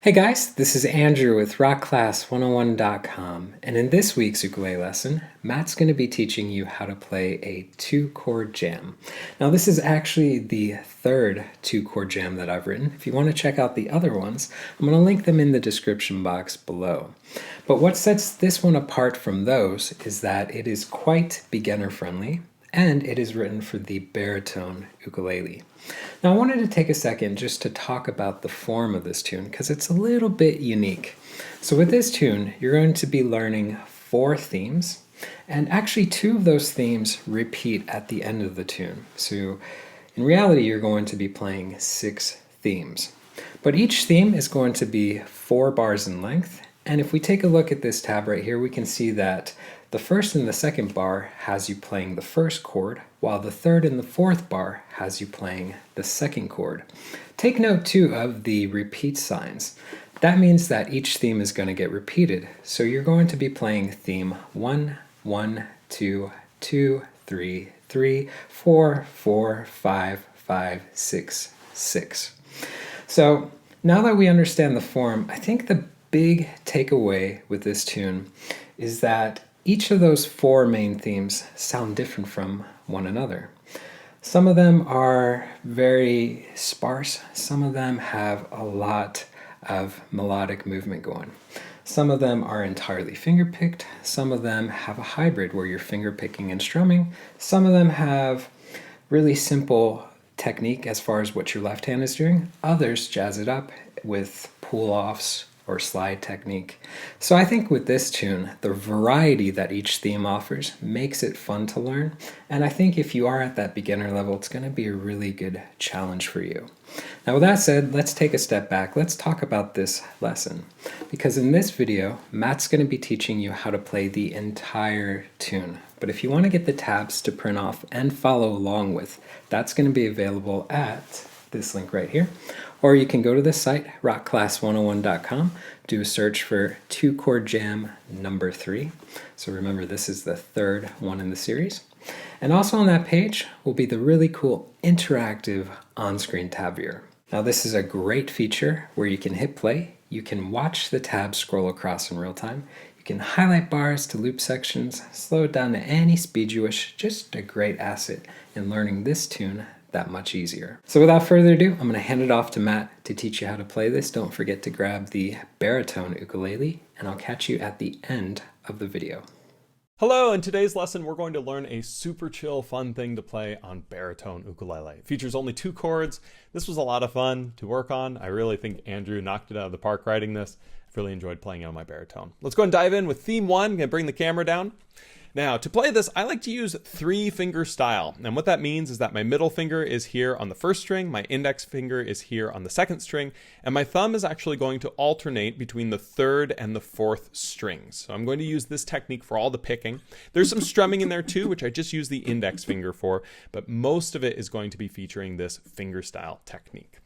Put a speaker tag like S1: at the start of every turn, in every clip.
S1: Hey guys, this is Andrew with rockclass101.com, and in this week's ukulele lesson, Matt's going to be teaching you how to play a two-chord jam. Now this is actually the third two-chord jam that I've written. If you want to check out the other ones, I'm going to link them in the description box below. But what sets this one apart from those is that it is quite beginner-friendly, and it is written for the baritone ukulele. Now I wanted to take a second just to talk about the form of this tune because it's a little bit unique. So with this tune, you're going to be learning 4 themes, and actually 2 of those themes repeat at the end of the tune. So in reality, you're going to be playing 6 themes. But each theme is going to be 4 bars in length, and if we take a look at this tab right here, we can see that the first and the second bar has you playing the first chord, while the third and the fourth bar has you playing the second chord. Take note too of the repeat signs. That means that each theme is going to get repeated. So you're going to be playing theme 1, 1, 2, 2, 3, 3, 4, 4, 5, 5, 6, 6. So now that we understand the form, I think the big takeaway with this tune is that each of those 4 main themes sound different from one another. Some of them are very sparse, some of them have a lot of melodic movement going. Some of them are entirely fingerpicked, some of them have a hybrid where you're fingerpicking and strumming, some of them have really simple technique as far as what your left hand is doing, others jazz it up with pull-offs or slide technique. So I think with this tune, the variety that each theme offers makes it fun to learn, and I think if you are at that beginner level, it's going to be a really good challenge for you. Now with that said, let's take a step back. Let's talk about this lesson, because in this video, Matt's going to be teaching you how to play the entire tune. But if you want to get the tabs to print off and follow along with, that's going to be available at this link right here. Or you can go to the site, rockclass101.com, do a search for two-chord jam number 3. So remember, this is the 3rd one in the series. And also on that page will be the really cool interactive on-screen tab viewer. Now this is a great feature where you can hit play, you can watch the tabs scroll across in real time, you can highlight bars to loop sections, slow it down to any speed you wish, just a great asset in learning this tune that much easier. So without further ado, I'm going to hand it off to Matt to teach you how to play this. Don't forget to grab the baritone ukulele, and I'll catch you at the end of the video.
S2: Hello, in today's lesson we're going to learn a super chill fun thing to play on baritone ukulele. It features only 2 chords. This was a lot of fun to work on. I really think Andrew knocked it out of the park writing this. I've really enjoyed playing it on my baritone. Let's go and dive in with theme 1. I'm going to bring the camera down. Now, to play this, I like to use 3-finger style. And what that means is that my middle finger is here on the first string, my index finger is here on the second string, and my thumb is actually going to alternate between the third and the fourth strings. So I'm going to use this technique for all the picking. There's some strumming in there too, which I just use the index finger for, but most of it is going to be featuring this fingerstyle technique.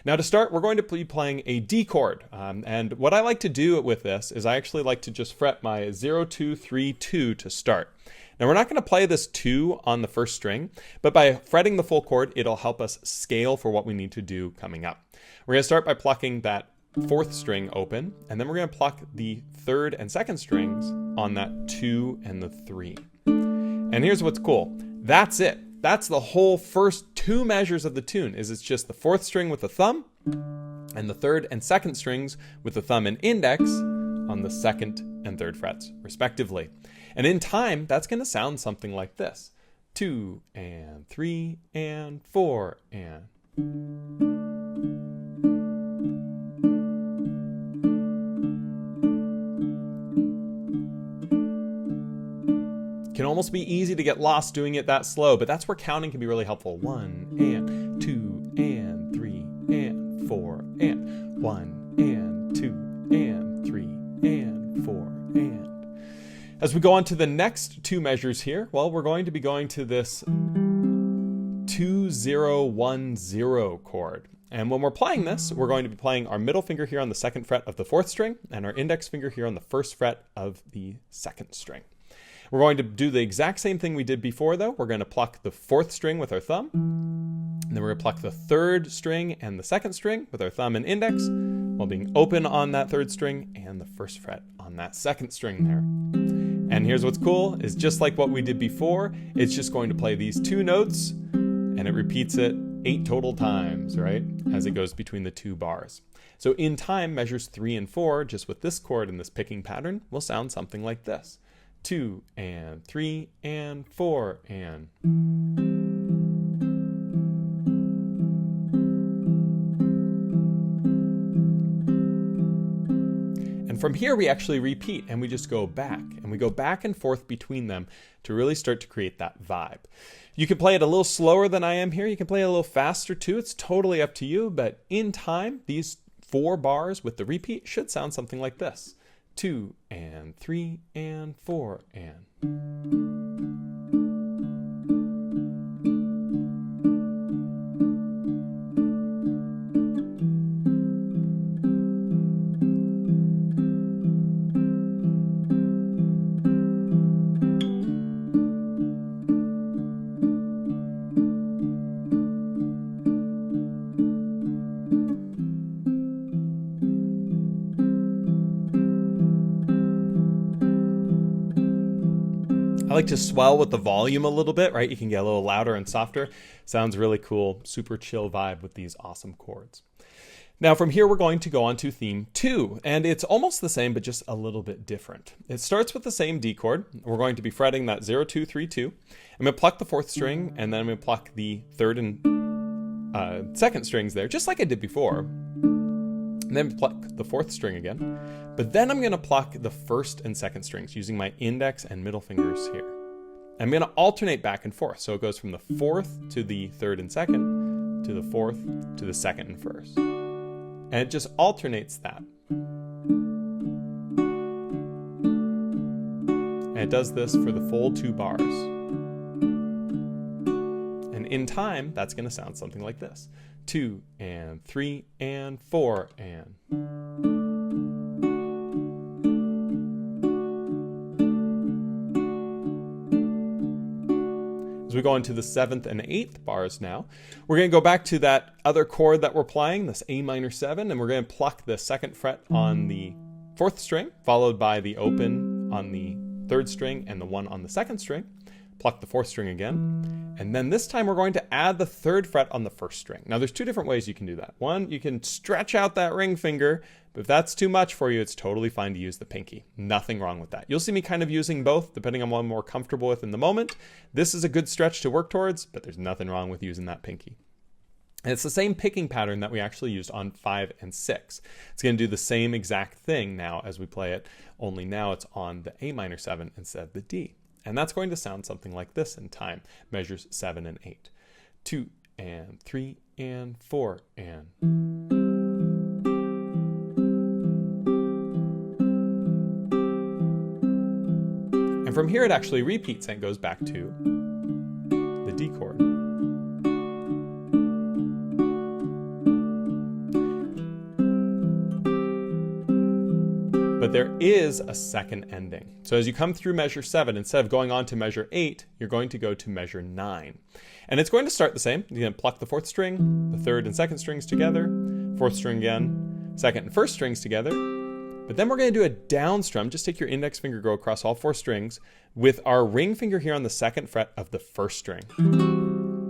S2: Now to start, we're going to be playing a D chord. And what I like to do with this is I actually like to just fret my 0, 2, 3, 2 to start. Now we're not going to play this 2 on the first string, but by fretting the full chord, it'll help us scale for what we need to do coming up. We're going to start by plucking that fourth string open, and then we're going to pluck the third and second strings on that 2 and the 3. And here's what's cool. That's it. That's the whole first 2 measures of the tune. It's just the fourth string with the thumb and the third and second strings with the thumb and index on the second and third frets, respectively. And in time, that's going to sound something like this. 2 and 3 and 4 and... Can almost be easy to get lost doing it that slow, but that's where counting can be really helpful. 1 and 2 and 3 and 4 and 1 and 2 and 3 and 4 and. As we go on to the next 2 measures here, well, we're going to be going to this 2-0-1-0 chord. And when we're playing this, we're going to be playing our middle finger here on the second fret of the fourth string and our index finger here on the first fret of the second string. We're going to do the exact same thing we did before though. We're going to pluck the fourth string with our thumb, and then we're going to pluck the third string and the second string with our thumb and index, while being open on that third string and the first fret on that second string there. And here's what's cool, is just like what we did before, it's just going to play these 2 notes, and it repeats it 8 total times, right? As it goes between the 2 bars. So in time, measures 3 and 4, just with this chord and this picking pattern, will sound something like this. 2 and 3 and 4 and. And from here we actually repeat and we just go back and we go back and forth between them to really start to create that vibe. You can play it a little slower than I am here. You can play it a little faster too. It's totally up to you, but in time, these 4 bars with the repeat should sound something like this. 2 and 3 and 4 and. I like to swell with the volume a little bit, right? You can get a little louder and softer. Sounds really cool, super chill vibe with these awesome chords. Now from here, we're going to go on to theme 2, and it's almost the same, but just a little bit different. It starts with the same D chord. We're going to be fretting that 0, 2, 3, 2. I'm going to pluck the fourth string, and then I'm going to pluck the third and second strings there, just like I did before. And then pluck the fourth string again. But then I'm going to pluck the first and second strings using my index and middle fingers here. I'm going to alternate back and forth. So it goes from the fourth to the third and second, to the fourth to the second and first. And it just alternates that. And it does this for the full 2 bars. And in time, that's going to sound something like this. 2 and 3 and 4 and. As we go into the 7th and 8th bars now, we're going to go back to that other chord that we're playing, this A minor 7, and we're going to pluck the second fret on the 4th string, followed by the open on the 3rd string and the 1 on the 2nd string. Pluck the 4th string again, and then this time we're going to add the 3rd fret on the 1st string. Now there's 2 different ways you can do that. One, you can stretch out that ring finger, but if that's too much for you, it's totally fine to use the pinky. Nothing wrong with that. You'll see me kind of using both, depending on what I'm more comfortable with in the moment. This is a good stretch to work towards, but there's nothing wrong with using that pinky. And it's the same picking pattern that we actually used on 5 and 6. It's going to do the same exact thing now as we play it, only now it's on the A minor 7 instead of the D. And that's going to sound something like this in time. Measures 7 and 8. 2 and 3 and 4 and. And from here it actually repeats and goes back to the D chord. But there is a second ending. So as you come through measure 7, instead of going on to measure 8, you're going to go to measure 9. And it's going to start the same. You're going to pluck the 4th string, the 3rd and 2nd strings together, 4th string again, 2nd and 1st strings together. But then we're going to do a down strum. Just take your index finger, go across all 4 strings with our ring finger here on the 2nd fret of the 1st string.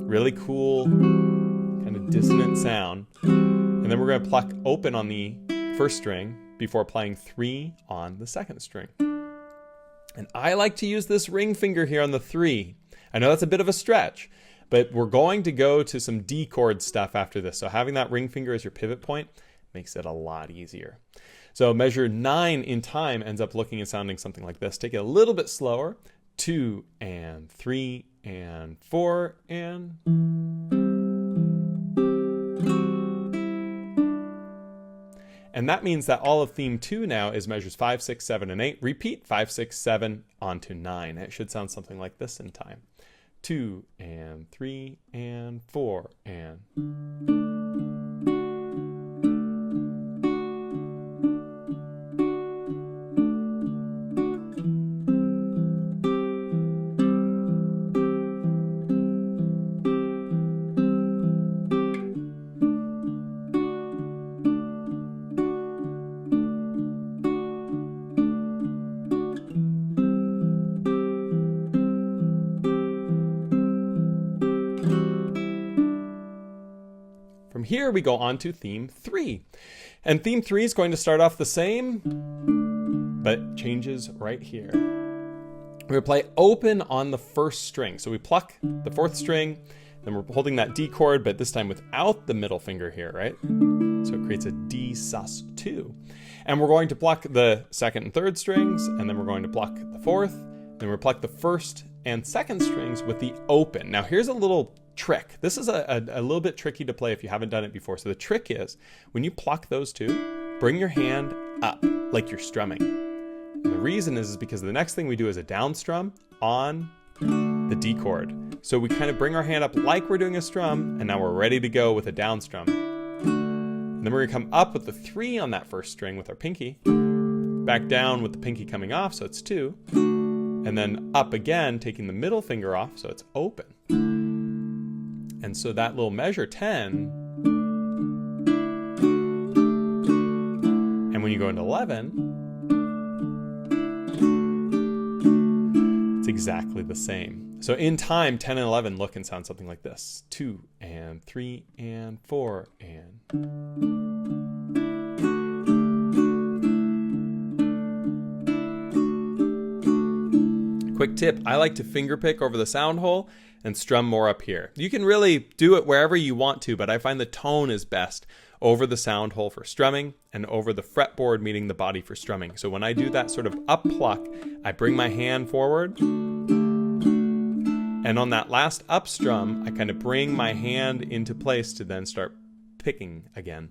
S2: Really cool, kind of dissonant sound. And then we're going to pluck open on the 1st string before playing 3 on the 2nd string. And I like to use this ring finger here on the 3. I know that's a bit of a stretch, but we're going to go to some D chord stuff after this. So having that ring finger as your pivot point makes it a lot easier. So measure 9 in time ends up looking and sounding something like this. Take it a little bit slower. 2 and 3 and 4 and. And that means that all of theme 2 now is measures 5, 6, 7, and 8. Repeat 5, 6, 7 onto 9. It should sound something like this in time. 2 and 3 and 4 and. From here we go on to theme 3. And theme 3 is going to start off the same, but changes right here. We're going to play open on the 1st string. So we pluck the 4th string, then we're holding that D chord, but this time without the middle finger here, right? So it creates a D sus2. And we're going to pluck the 2nd and 3rd strings, and then we're going to pluck the 4th, then we're pluck the 1st and 2nd strings with the open. Now here's a little trick. This is a little bit tricky to play if you haven't done it before. So the trick is when you pluck those two, bring your hand up like you're strumming. And the reason is because the next thing we do is a down strum on the D chord. So we kind of bring our hand up like we're doing a strum, and now we're ready to go with a down strum. And then we're going to come up with the 3 on that 1st string with our pinky, back down with the pinky coming off, so it's 2, and then up again, taking the middle finger off, so it's open. And so that little measure 10, and when you go into 11, it's exactly the same. So in time, 10 and 11 look and sound something like this. 2 and 3 and 4 and. Quick tip, I like to finger pick over the sound hole and strum more up here. You can really do it wherever you want to, but I find the tone is best over the sound hole for strumming and over the fretboard meeting the body for strumming. So when I do that sort of up pluck, I bring my hand forward, and on that last up strum, I kind of bring my hand into place to then start picking again.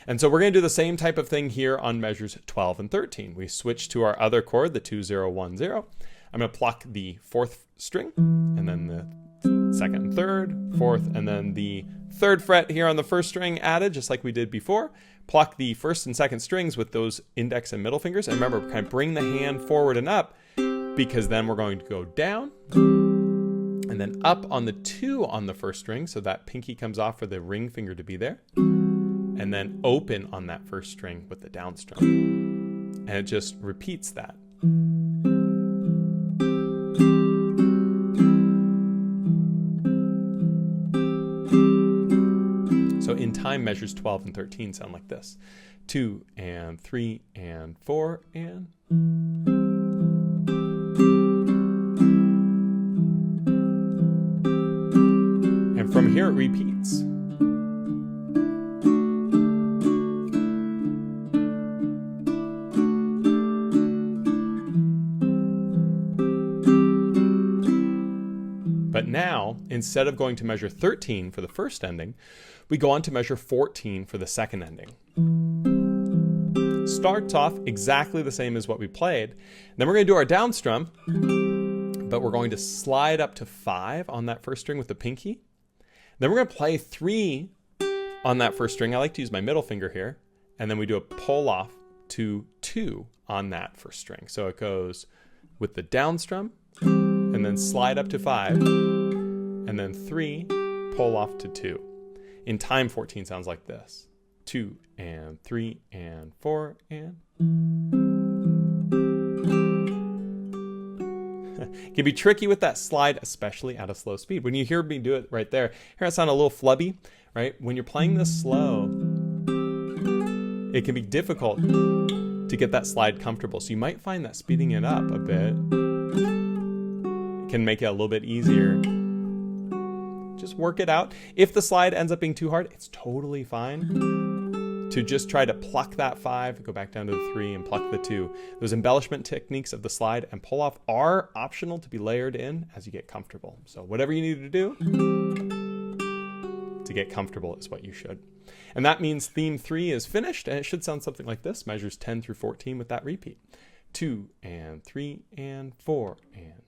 S2: And so we're going to do the same type of thing here on measures 12 and 13. We switch to our other chord, the 2, 0, 1, 0. I'm going to pluck the 4th string, and then the 2nd and 3rd, 4th, and then the 3rd fret here on the 1st string added, just like we did before. Pluck the 1st and 2nd strings with those index and middle fingers. And remember, kind of bring the hand forward and up, because then we're going to go down, and then up on the 2 on the 1st string, so that pinky comes off for the ring finger to be there, and then open on that 1st string with the down strum. And it just repeats that. So in time, measures 12 and 13 sound like this. 2 and 3 and 4 and. And from here it repeats. instead of going to measure 13 for the first ending, we go on to measure 14 for the second ending. Starts off exactly the same as what we played. Then we're going to do our down strum, but we're going to slide up to 5 on that first string with the pinky. Then we're going to play 3 on that first string. I like to use my middle finger here. And then we do a pull off to 2 on that first string. So it goes with the down strum, and then slide up to 5, and then 3, pull off to 2. In time, 14 sounds like this. 2 and 3 and 4 and... It can be tricky with that slide, especially at a slow speed. When you hear me do it right there, hear it sound a little flubby, right? When you're playing this slow, it can be difficult to get that slide comfortable. So you might find that speeding it up a bit can make it a little bit easier. Just work it out. If the slide ends up being too hard, it's totally fine to just try to pluck that 5, go back down to the 3 and pluck the 2. Those embellishment techniques of the slide and pull off are optional to be layered in as you get comfortable. So whatever you need to do to get comfortable is what you should. And that means theme 3 is finished, and it should sound something like this. Measures 10 through 14 with that repeat. 2 and 3 and 4 and...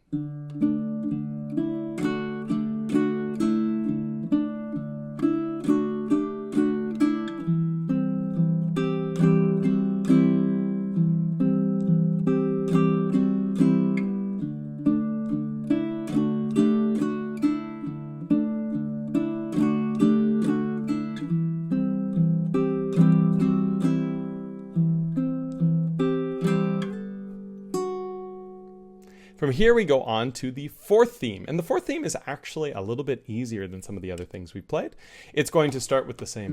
S2: From here, we go on to the fourth theme. And the fourth theme is actually a little bit easier than some of the other things we've played. It's going to start with the same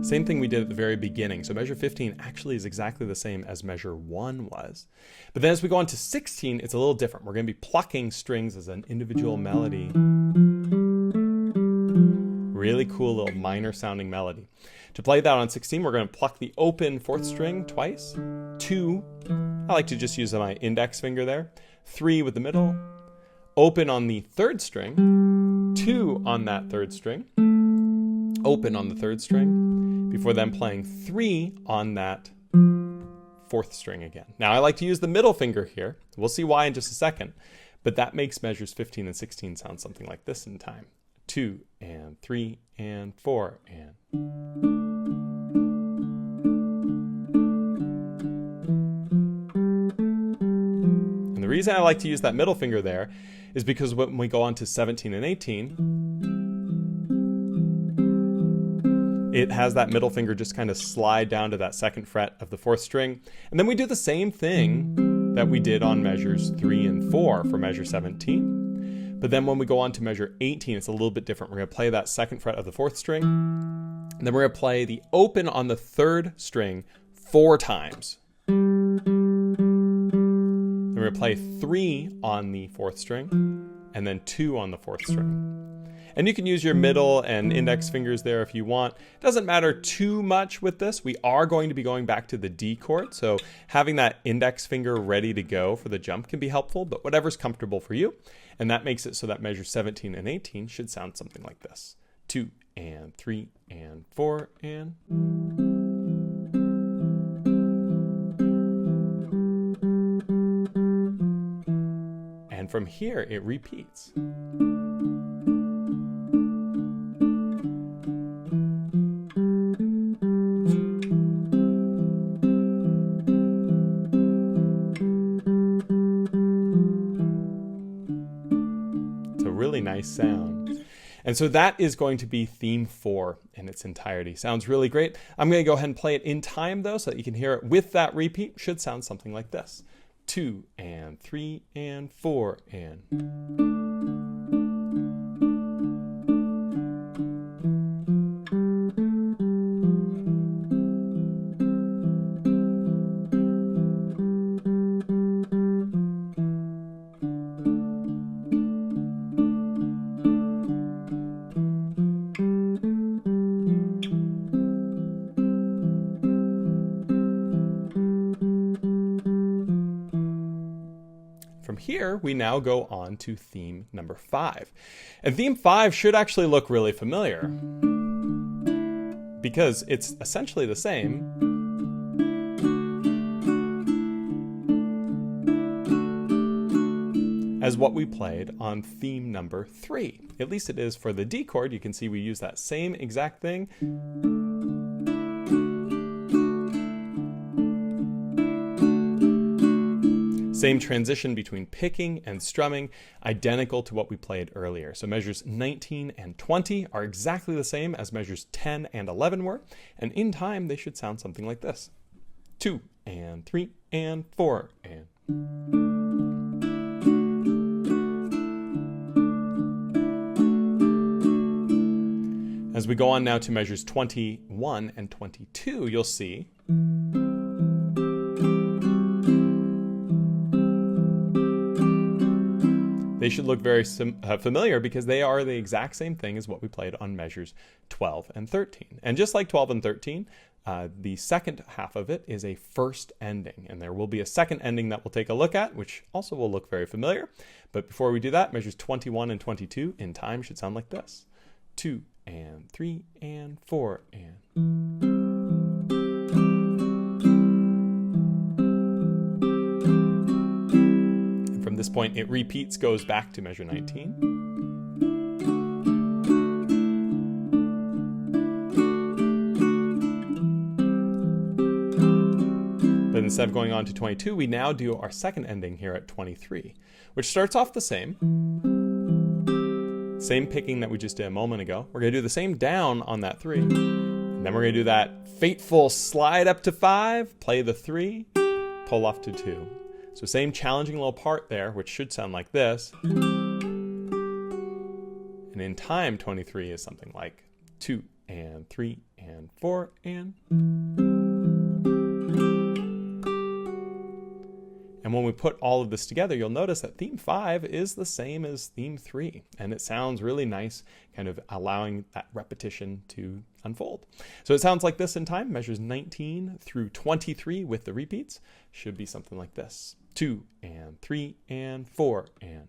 S2: thing we did at the very beginning. So measure 15 actually is exactly the same as measure 1 was. But then as we go on to 16, it's a little different. We're going to be plucking strings as an individual melody. Really cool little minor sounding melody. To play that on 16, we're going to pluck the open 4th string twice. 2, I like to just use my index finger there. 3 with the middle. Open on the 3rd string. 2 on that 3rd string. Open on the 3rd string. Before then playing 3 on that 4th string again. Now I like to use the middle finger here. We'll see why in just a second. But that makes measures 15 and 16 sound something like this in time. 2 and 3 and 4 and... And the reason I like to use that middle finger there is because when we go on to 17 and 18, it has that middle finger just kind of slide down to that 2nd fret of the 4th string. And then we do the same thing that we did on measures 3 and 4 for measure 17. But then when we go on to measure 18, it's a little bit different. We're going to play that 2nd fret of the 4th string. And then we're going to play the open on the 3rd string 4 times. Then we're going to play 3 on the 4th string, and then 2 on the 4th string. And you can use your middle and index fingers there if you want. It doesn't matter too much with this. We are going to be going back to the D chord, so having that index finger ready to go for the jump can be helpful, but whatever's comfortable for you. And that makes it so that measure 17 and 18 should sound something like this. 2 and 3 and 4 and... And from here, it repeats. Really nice sound. And so that is going to be theme 4 in its entirety. Sounds really great. I'm going to go ahead and play it in time though, so that you can hear it with that repeat. Should sound something like this. 2 and 3 and 4 and... Here, here, we now go on to theme number 5. And theme 5 should actually look really familiar because it's essentially the same as what we played on theme number 3. At least it is for the D chord. You can see we use that same exact thing. Same transition between picking and strumming, identical to what we played earlier. So measures 19 and 20 are exactly the same as measures 10 and 11 were, and in time they should sound something like this. 2 and 3 and 4 and... As we go on now to measures 21 and 22, you'll see they should look very familiar because they are the exact same thing as what we played on measures 12 and 13. And just like 12 and 13, the second half of it is a first ending, and there will be a second ending that we'll take a look at, which also will look very familiar. But before we do that, measures 21 and 22 in time should sound like this. 2 and 3 and 4 and... And from this point, it repeats, goes back to measure 19. But instead of going on to 22, we now do our second ending here at 23, which starts off the same. Same picking that we just did a moment ago. We're going to do the same down on that 3. And then we're going to do that fateful slide up to 5, play the 3, pull off to 2. So same challenging little part there, which should sound like this. And in time, 23 is something like 2 and 3 and 4 and... And when we put all of this together, you'll notice that theme 5 is the same as theme 3. And it sounds really nice, kind of allowing that repetition to unfold. So it sounds like this in time. Measures 19 through 23 with the repeats should be something like this. 2 and 3 and 4 and...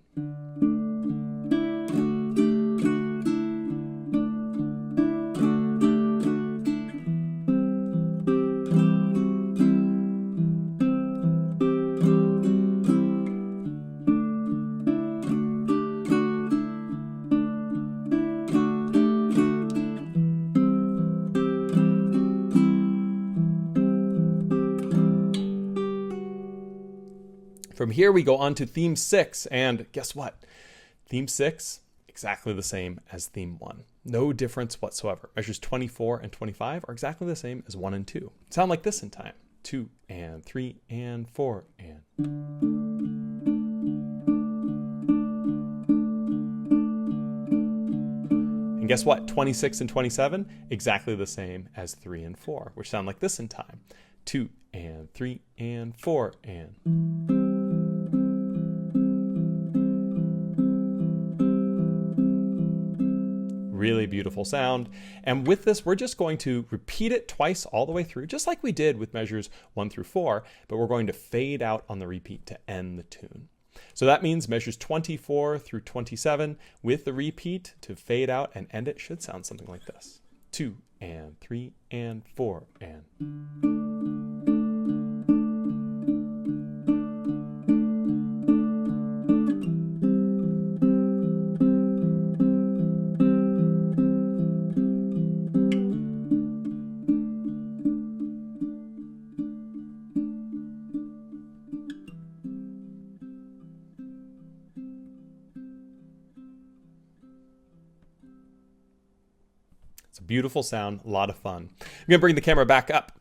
S2: From here, we go on to theme 6, and guess what? Theme 6, exactly the same as theme 1. No difference whatsoever. Measures 24 and 25 are exactly the same as 1 and 2. Sound like this in time. 2 and 3 and 4 and... And guess what? 26 and 27, exactly the same as 3 and 4, which sound like this in time. 2 and 3 and 4 and... Really beautiful sound. And with this, we're just going to repeat it twice all the way through, just like we did with measures 1 through 4, but we're going to fade out on the repeat to end the tune. So that means measures 24 through 27 with the repeat to fade out and end it should sound something like this. 2 and 3 and 4 and... It's a beautiful sound, a lot of fun. I'm going to bring the camera back up.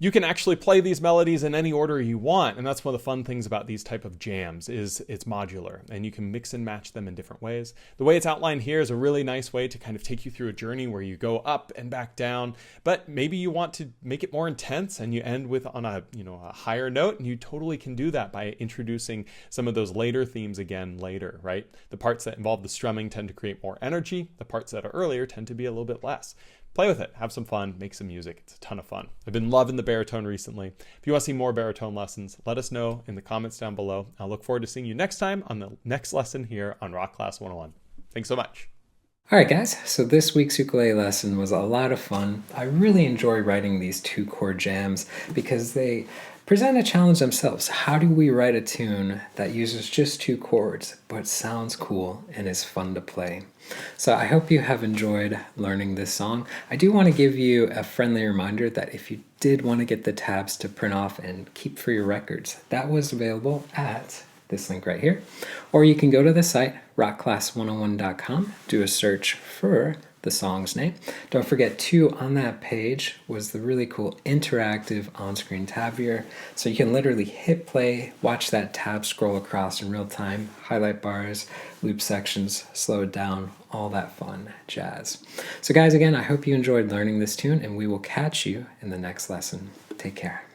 S2: You can actually play these melodies in any order you want, and that's one of the fun things about these type of jams is it's modular, and you can mix and match them in different ways. The way it's outlined here is a really nice way to kind of take you through a journey where you go up and back down, but maybe you want to make it more intense and you end with on a higher note, and you totally can do that by introducing some of those later themes again later, right? The parts that involve the strumming tend to create more energy. The parts that are earlier tend to be a little bit less. play with it, have some fun, make some music. It's a ton of fun. I've been loving the baritone recently. If you want to see more baritone lessons, let us know in the comments down below. I'll look forward to seeing you next time on the next lesson here on Rock Class 101. Thanks so much.
S1: All right, guys, so this week's ukulele lesson was a lot of fun. I really enjoy writing these two-chord jams because they present a challenge themselves. How do we write a tune that uses just two chords but sounds cool and is fun to play? So I hope you have enjoyed learning this song. I do want to give you a friendly reminder that if you did want to get the tabs to print off and keep for your records, that was available at this link right here. Or you can go to the site, rockclass101.com, do a search for the song's name. Don't forget too, on that page was the really cool interactive on-screen tab viewer. So you can literally hit play, watch that tab scroll across in real time, highlight bars, loop sections, slow it down, all that fun jazz. So guys, again, I hope you enjoyed learning this tune, and we will catch you in the next lesson. Take care.